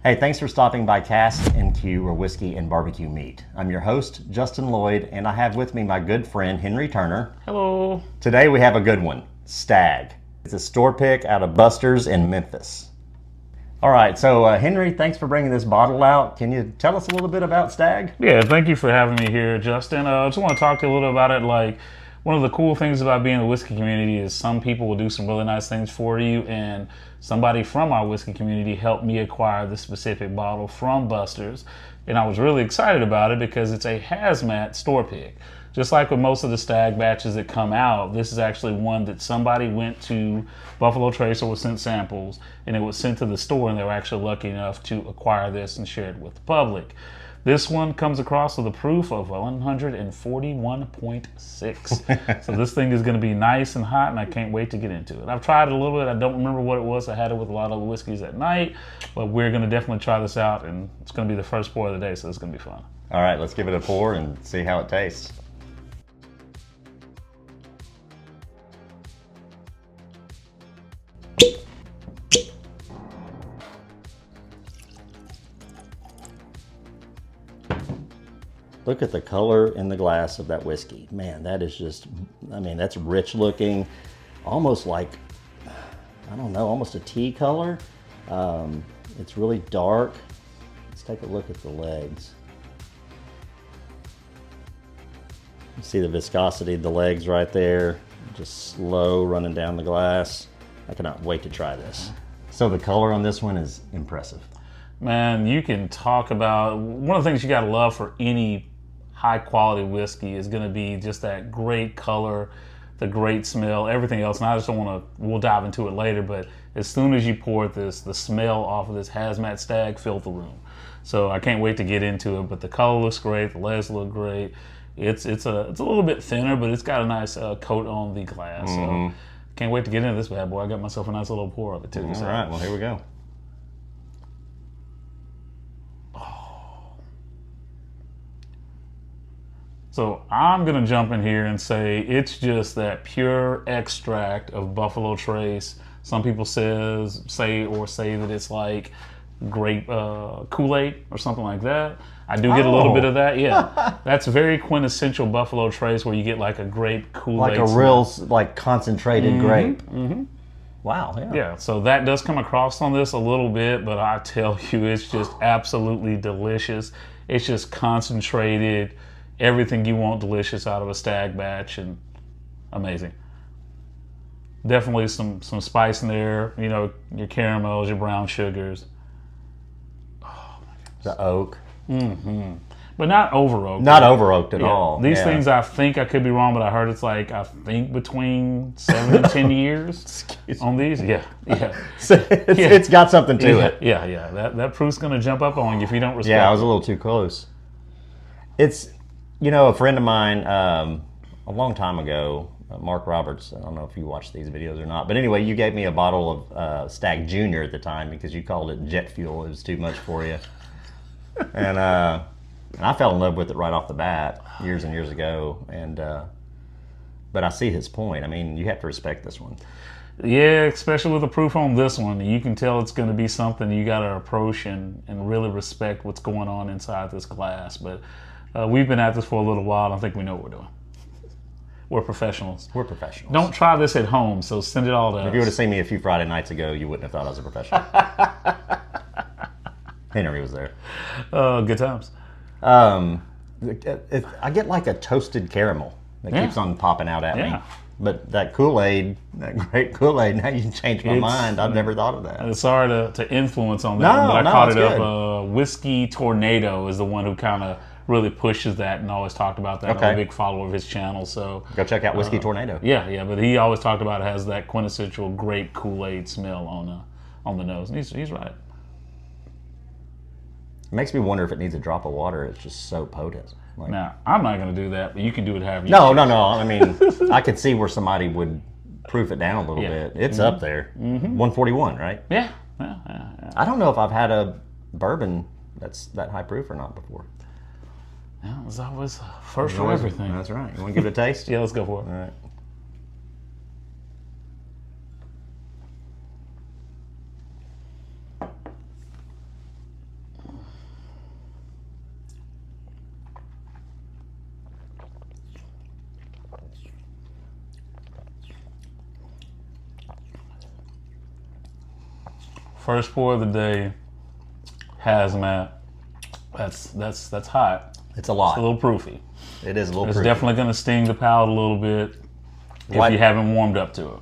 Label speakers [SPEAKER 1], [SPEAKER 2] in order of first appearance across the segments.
[SPEAKER 1] Hey, thanks for stopping by Casks-n-Que, where whiskey and barbecue meet. I'm your host, Justin Lloyd, and I have with me my good friend, Henry Turner.
[SPEAKER 2] Hello.
[SPEAKER 1] Today we have a good one, Stagg. It's a store pick out of Buster's in Memphis. All right, so Henry, thanks for bringing this bottle out. Can you tell us a little bit about Stagg?
[SPEAKER 2] Yeah, thank you for having me here, Justin. I just want to talk to you a little about it. Like, one of the cool things about being in the whiskey community is some people will do some really nice things for you, and somebody from our whiskey community helped me acquire this specific bottle from Buster's, and I was really excited about it because it's a hazmat store pick. Just like with most of the Stagg batches that come out, this is actually one that somebody went to Buffalo Trace or was sent samples, and it was sent to the store, and they were actually lucky enough to acquire this and share it with the public. This one comes across with a proof of 141.6. So this thing is going to be nice and hot, and I can't wait to get into it. I've tried it a little bit. I don't remember what it was. I had it with a lot of whiskeys at night, but we're going to definitely try this out, and it's going to be the first pour of the day, so it's going to be fun.
[SPEAKER 1] All right, let's give it a pour and see how it tastes. Look at the color in the glass of that whiskey. Man, that is just, I mean, that's rich looking, almost like, I don't know, almost a tea color. It's really dark. Let's take a look at the legs. You see the viscosity of the legs right there, just slow running down the glass. I cannot wait to try this. So the color on this one is impressive.
[SPEAKER 2] Man, you can talk about, one of the things you gotta love for any high quality whiskey is going to be just that great color, the great smell, everything else. And I just don't want to, we'll dive into it later, but as soon as you pour this, the smell off of this hazmat Stagg filled the room. So I can't wait to get into it, but the color looks great, the legs look great. It's a little bit thinner, but it's got a nice coat on the glass. So can't wait to get into this bad boy. I got myself a nice little pour of it too.
[SPEAKER 1] All right, well, here we go.
[SPEAKER 2] So I'm gonna jump in here and say it's just that pure extract of Buffalo Trace. Some people say that it's like grape Kool-Aid or something like that. I do get a little bit of that, yeah. That's very quintessential Buffalo Trace, where you get like a grape Kool-Aid.
[SPEAKER 1] Like a real, like, concentrated grape. Wow, yeah.
[SPEAKER 2] Yeah, so that does come across on this a little bit, but I tell you, it's just absolutely delicious. It's just concentrated, everything you want delicious out of a Stagg batch, and amazing. Definitely some spice in there, you know, your caramels, your brown sugars.
[SPEAKER 1] Oh my goodness. The oak.
[SPEAKER 2] But not over oaked.
[SPEAKER 1] Not over oaked at all.
[SPEAKER 2] These things, I think, I could be wrong, but I heard it's like, I think between 7 and 10 years on these. Yeah.
[SPEAKER 1] It's got something to it.
[SPEAKER 2] Yeah. That proof's going to jump up on you if you don't respect it.
[SPEAKER 1] Yeah, I was a little too close. It's, you know, a friend of mine a long time ago, Mark Roberts, I don't know if you watch these videos or not, but anyway, you gave me a bottle of Stagg Junior at the time because you called it jet fuel. It was too much for you. And I fell in love with it right off the bat years and years ago. And but I see his point. I mean, you have to respect this one.
[SPEAKER 2] Yeah, especially with the proof on this one. You can tell it's going to be something you got to approach and really respect what's going on inside this glass. But we've been at this for a little while, and I think we know what we're doing. We're professionals.
[SPEAKER 1] We're professionals.
[SPEAKER 2] Don't try this at home, so send it all to us.
[SPEAKER 1] If you would have seen me a few Friday nights ago, you wouldn't have thought I was a professional. Henry was there.
[SPEAKER 2] Good times.
[SPEAKER 1] I get like a toasted caramel that keeps on popping out at me. But that Kool-Aid, that great Kool-Aid, now you changed my mind. I've never thought of that.
[SPEAKER 2] Sorry to influence on that, but I caught it up. Whiskey Tornado is the one who kind of really pushes that and always talked about that. I'm a big follower of his channel, so
[SPEAKER 1] go check out Whiskey Tornado.
[SPEAKER 2] Yeah, but he always talked about it has that quintessential grape Kool-Aid smell on the nose, and he's right.
[SPEAKER 1] It makes me wonder if it needs a drop of water. It's just so potent. Like,
[SPEAKER 2] now, I'm not going to do that, but you can do it however you
[SPEAKER 1] No. I mean, I could see where somebody would proof it down a little bit. It's up there. 141, right?
[SPEAKER 2] Yeah.
[SPEAKER 1] I don't know if I've had a bourbon that's that high proof or not before.
[SPEAKER 2] Yeah, it was always first for everything.
[SPEAKER 1] That's right. You want to give it a taste?
[SPEAKER 2] Yeah, let's go for it.
[SPEAKER 1] All right.
[SPEAKER 2] First pour of the day, hazmat. That's hot.
[SPEAKER 1] It's a lot.
[SPEAKER 2] It's a little proofy.
[SPEAKER 1] It is a little
[SPEAKER 2] It's
[SPEAKER 1] proofy.
[SPEAKER 2] definitely going to sting the palate a little bit if you haven't warmed up to it.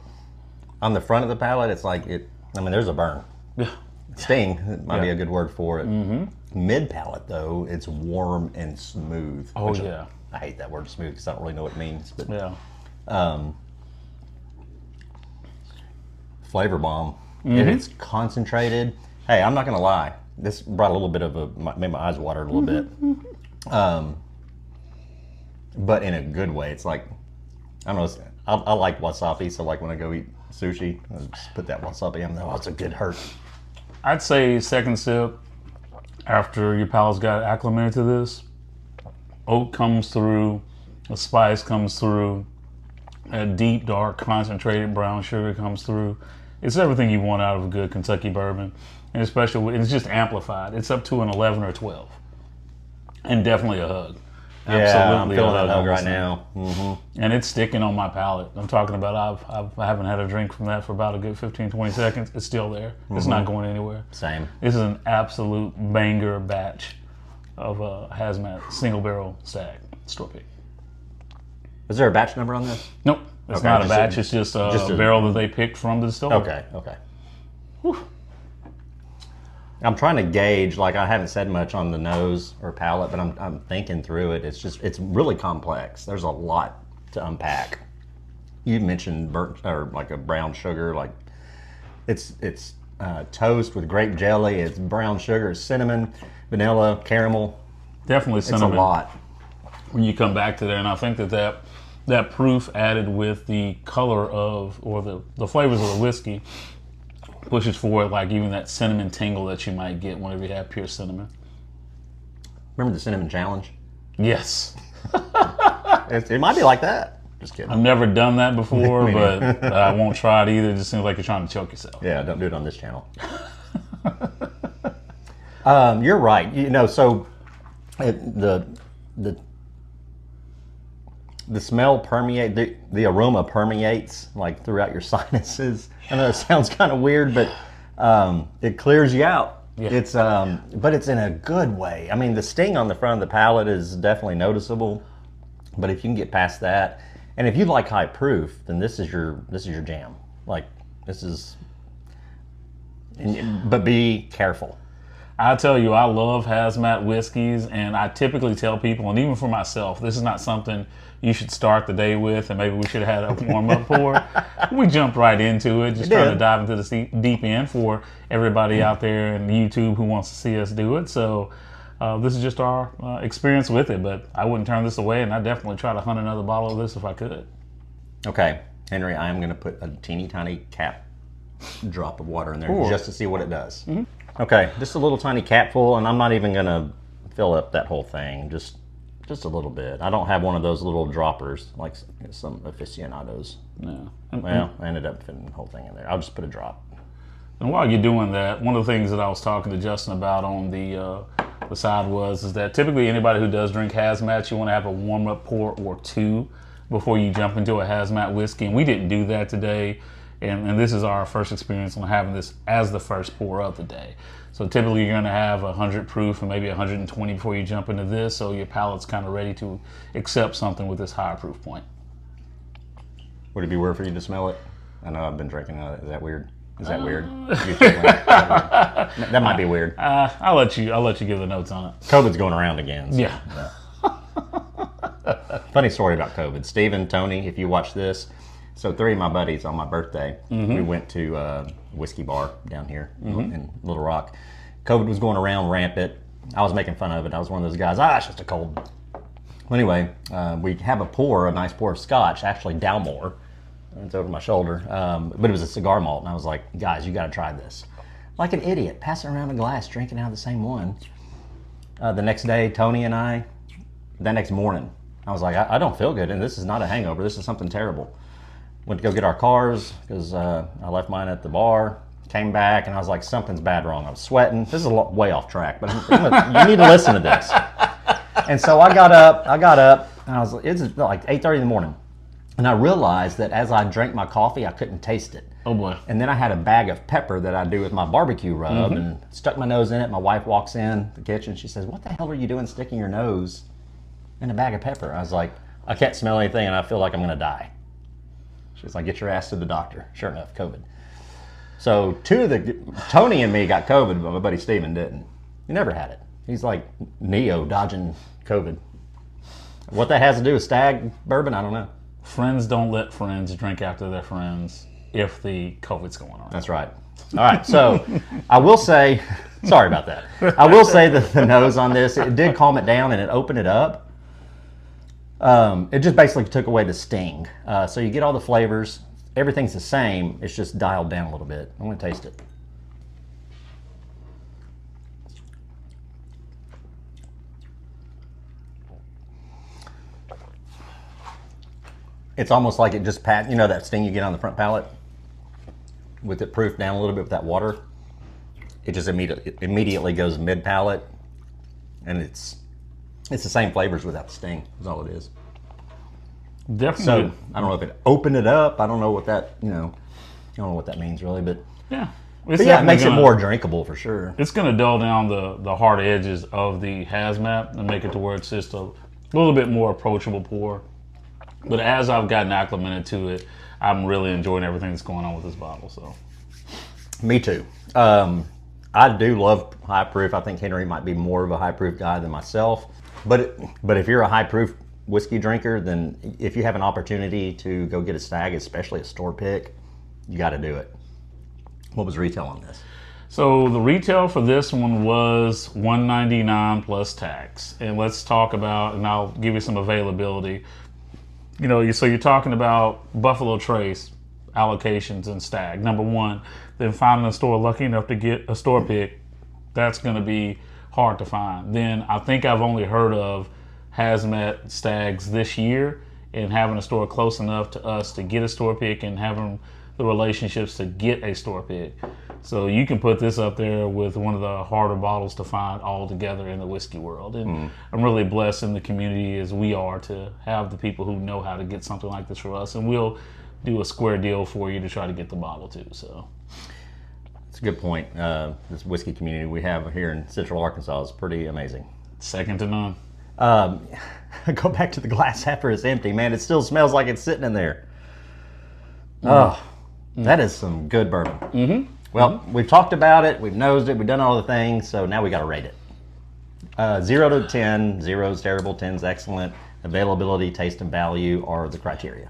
[SPEAKER 1] On the front of the palate, it's like there's a burn.
[SPEAKER 2] Yeah.
[SPEAKER 1] Sting might be a good word for it. Mm-hmm. Mid palate though, it's warm and smooth.
[SPEAKER 2] Oh yeah.
[SPEAKER 1] I hate that word smooth because I don't really know what it means. But
[SPEAKER 2] yeah.
[SPEAKER 1] Flavor bomb. And it's concentrated. Hey, I'm not gonna lie. This brought a little bit of made my eyes water a little bit. But in a good way. It's like, I don't know. I like wasabi, so like when I go eat sushi, I just put that wasabi in there. Oh, it's a good hurt.
[SPEAKER 2] I'd say second sip after your palate's got acclimated to this. Oak comes through, the spice comes through, that deep, dark, concentrated brown sugar comes through. It's everything you want out of a good Kentucky bourbon, and especially it's just amplified. It's up to an 11 or 12, and definitely a hug.
[SPEAKER 1] Yeah, I'm feeling that hug right now. Mm-hmm.
[SPEAKER 2] And it's sticking on my palate. I'm talking about I haven't had a drink from that for about a good 15, 20 seconds. It's still there. Mm-hmm. It's not going anywhere.
[SPEAKER 1] Same.
[SPEAKER 2] This is an absolute banger batch of hazmat single barrel Stagg store pick.
[SPEAKER 1] Is there a batch number on this?
[SPEAKER 2] Nope. It's not a batch. It's just a barrel that they picked from the distillery.
[SPEAKER 1] Okay. Whew. I'm trying to gauge, like I haven't said much on the nose or palate, but I'm thinking through it. It's really complex. There's a lot to unpack. You mentioned burnt or like a brown sugar, like it's toast with grape jelly. It's brown sugar, it's cinnamon, vanilla, caramel.
[SPEAKER 2] Definitely cinnamon.
[SPEAKER 1] It's a lot.
[SPEAKER 2] When you come back to there, and I think that proof added with the color of or the flavors of the whiskey pushes forward like even that cinnamon tingle that you might get whenever you have pure cinnamon.
[SPEAKER 1] Remember the cinnamon challenge?
[SPEAKER 2] Yes.
[SPEAKER 1] It might be like that. Just kidding.
[SPEAKER 2] I've never done that before, but I won't try it either. It just seems like you're trying to choke yourself.
[SPEAKER 1] Yeah, don't do it on this channel. You're right. So the smell permeates, the aroma permeates like throughout your sinuses. I know it sounds kind of weird, but it clears you out. Yeah. But it's in a good way. I mean, the sting on the front of the palate is definitely noticeable, but if you can get past that, and if you like high proof, then this is your jam. Like but be careful.
[SPEAKER 2] I tell you, I love hazmat whiskeys, and I typically tell people, and even for myself, this is not something you should start the day with, and maybe we should have had a warm-up pour. We jumped right into it, just trying to dive into the deep end for everybody out there in YouTube who wants to see us do it. So this is just our experience with it, but I wouldn't turn this away, and I'd definitely try to hunt another bottle of this if I could.
[SPEAKER 1] Okay, Henry, I am going to put a teeny tiny cap drop of water in there just to see what it does. Mm-hmm. Okay, just a little tiny capful, and I'm not even going to fill up that whole thing, just a little bit. I don't have one of those little droppers like some aficionados.
[SPEAKER 2] No.
[SPEAKER 1] Well, I ended up fitting the whole thing in there. I'll just put a drop.
[SPEAKER 2] And while you're doing that, one of the things that I was talking to Justin about on the side is that typically anybody who does drink hazmat, you want to have a warm-up pour or two before you jump into a hazmat whiskey, and we didn't do that today. And this is our first experience on having this as the first pour of the day. So typically you're going to have 100 proof and maybe 120 before you jump into this, so your palate's kind of ready to accept something with this higher proof point.
[SPEAKER 1] Would it be weird for you to smell it? I know I've been drinking it. Is that weird? Is that weird? That might be weird.
[SPEAKER 2] I'll let you give the notes on it.
[SPEAKER 1] COVID's going around again. So,
[SPEAKER 2] yeah.
[SPEAKER 1] Funny story about COVID. Stephen, Tony, if you watch this, so 3 of my buddies on my birthday, we went to a whiskey bar down here in Little Rock. COVID was going around rampant. I was making fun of it. I was one of those guys, it's just a cold. Well, anyway, we have a nice pour of scotch, actually Dalmore. It's over my shoulder. But it was a cigar malt, and I was like, guys, you got to try this. Like an idiot, passing around a glass, drinking out of the same one. The next day, Tony and I, that next morning, I was like, I don't feel good, and this is not a hangover. This is something terrible. Went to go get our cars because I left mine at the bar. Came back and I was like, something's bad wrong. I was sweating. This is way off track, but you need to listen to this. And so I got up and I was like, it's like 8:30 in the morning. And I realized that as I drank my coffee, I couldn't taste it.
[SPEAKER 2] Oh boy.
[SPEAKER 1] And then I had a bag of pepper that I do with my barbecue rub and stuck my nose in it. My wife walks in the kitchen. She says, "What the hell are you doing sticking your nose in a bag of pepper?" I was like, "I can't smell anything and I feel like I'm going to die." She's like, "Get your ass to the doctor." Sure enough, COVID. So Tony and me got COVID, but my buddy Steven didn't. He never had it. He's like Neo dodging COVID. What that has to do with Stagg bourbon, I don't know.
[SPEAKER 2] Friends don't let friends drink after their friends if the COVID's going on.
[SPEAKER 1] That's right. All right, so I will say, sorry about that. I will say that the nose on this, it did calm it down and it opened it up. It just basically took away the sting. So you get all the flavors. Everything's the same. It's just dialed down a little bit. I'm going to taste it. It's almost like it just you know that sting you get on the front palate? With it proofed down a little bit with that water. It just immediately goes mid palate, and it's the same flavors without the sting. Is all it is.
[SPEAKER 2] Definitely.
[SPEAKER 1] So I don't know if it opened it up. I don't know what that I don't know what that means really, but
[SPEAKER 2] yeah.
[SPEAKER 1] It makes it more drinkable for sure.
[SPEAKER 2] It's going to dull down the hard edges of the hazmat and make it to where it's just a little bit more approachable pour. But as I've gotten acclimated to it, I'm really enjoying everything that's going on with this bottle. So,
[SPEAKER 1] me too. I do love high proof. I think Henry might be more of a high proof guy than myself. But if you're a high proof whiskey drinker, then if you have an opportunity to go get a Stagg, especially a store pick, you got to do it. What was retail on this?
[SPEAKER 2] So the retail for this one was $199 plus tax. And let's talk about, and I'll give you some availability. So you're talking about Buffalo Trace allocations and Stagg. Number one, then finding a store lucky enough to get a store pick, that's going to be hard to find. Then I think I've only heard of hazmat Staggs this year, and having a store close enough to us to get a store pick and having the relationships to get a store pick. So you can put this up there with one of the harder bottles to find altogether in the whiskey world. And I'm really blessed in the community as we are to have the people who know how to get something like this for us. And we'll do a square deal for you to try to get the bottle too. So
[SPEAKER 1] that's a good point. This whiskey community we have here in Central Arkansas is pretty amazing.
[SPEAKER 2] Second to none.
[SPEAKER 1] Go back to the glass after it's empty, man. It still smells like it's sitting in there. That is some good bourbon. Well, we've talked about it, we've nosed it, we've done all the things, so now we got to rate it. 0 to 10, 0 is terrible, 10 is excellent. Availability, taste, and value are the criteria.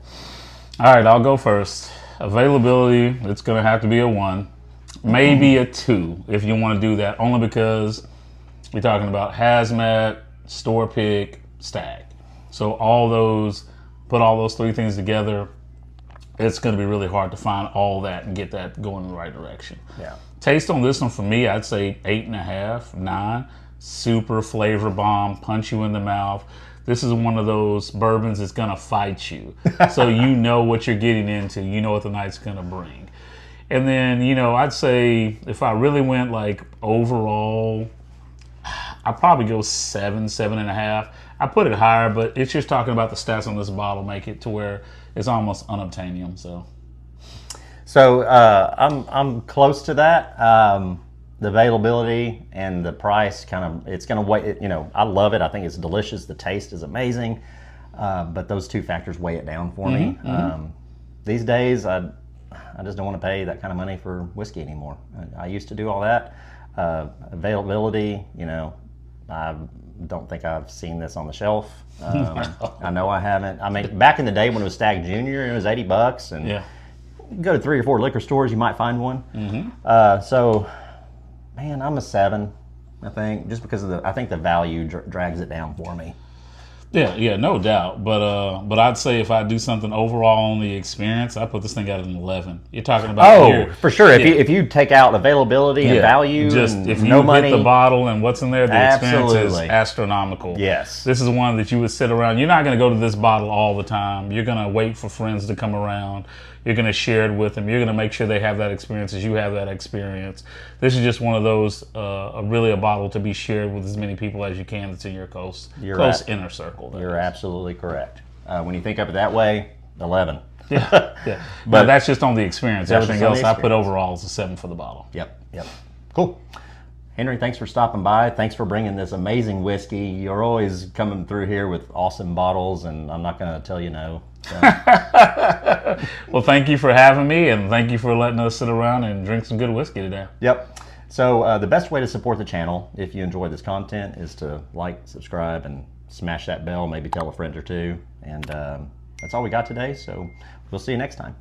[SPEAKER 2] All right, I'll go first. Availability, it's going to have to be a 1, maybe a 2 if you want to do that, only because we're talking about hazmat, store pick, Stagg. So put all those three things together, it's going to be really hard to find all that and get that going in the right direction.
[SPEAKER 1] Yeah.
[SPEAKER 2] Taste on this one for me, I'd say 8.5, 9. Super flavor bomb, punch you in the mouth. This is one of those bourbons that's going to fight you. So you know what you're getting into. You know what the night's going to bring. And then, I'd say if I really went like overall, I'd probably go 7, 7.5. I put it higher, but it's just talking about the stats on this bottle make it to where it's almost unobtainium. So
[SPEAKER 1] I'm close to that. The availability and the price it's going to weigh. I love it. I think it's delicious. The taste is amazing. But those two factors weigh it down for me. These days, I just don't want to pay that kind of money for whiskey anymore. I used to do all that. Availability, I don't think I've seen this on the shelf. I know I haven't. I mean, back in the day when it was Stagg Junior, it was $80, and
[SPEAKER 2] yeah.
[SPEAKER 1] You go to 3 or 4 liquor stores, you might find one. So, man, I'm a 7. I think just because I think the value drags it down for me.
[SPEAKER 2] Yeah, no doubt. But I'd say if I do something overall on the experience, I put this thing at an 11. You're talking about
[SPEAKER 1] for sure. If you take out availability and value,
[SPEAKER 2] just
[SPEAKER 1] and
[SPEAKER 2] if you
[SPEAKER 1] no money,
[SPEAKER 2] hit the bottle and what's in there, the experience is
[SPEAKER 1] Absolutely.
[SPEAKER 2] astronomical.
[SPEAKER 1] Yes.
[SPEAKER 2] This is one that you would sit around. You're not going to go to this bottle all the time. You're going to wait for friends to come around. You're going to share it with them. You're going to make sure they have that experience as you have that experience. This is just one of those, really a bottle to be shared with as many people as you can that's in your close inner circle.
[SPEAKER 1] You're absolutely correct. When you think of it that way, 11.
[SPEAKER 2] Yeah, yeah. But that's just on the experience.
[SPEAKER 1] That's
[SPEAKER 2] Everything
[SPEAKER 1] just on
[SPEAKER 2] else
[SPEAKER 1] the
[SPEAKER 2] I put
[SPEAKER 1] experience.
[SPEAKER 2] overall is a 7 for the bottle.
[SPEAKER 1] Yep, yep. Cool. Henry, thanks for stopping by. Thanks for bringing this amazing whiskey. You're always coming through here with awesome bottles, and I'm not going to tell you no. So.
[SPEAKER 2] Well, thank you for having me, and thank you for letting us sit around and drink some good whiskey today.
[SPEAKER 1] Yep. So the best way to support the channel, if you enjoy this content, is to like, subscribe, and smash that bell. Maybe tell a friend or two. And that's all we got today. So we'll see you next time.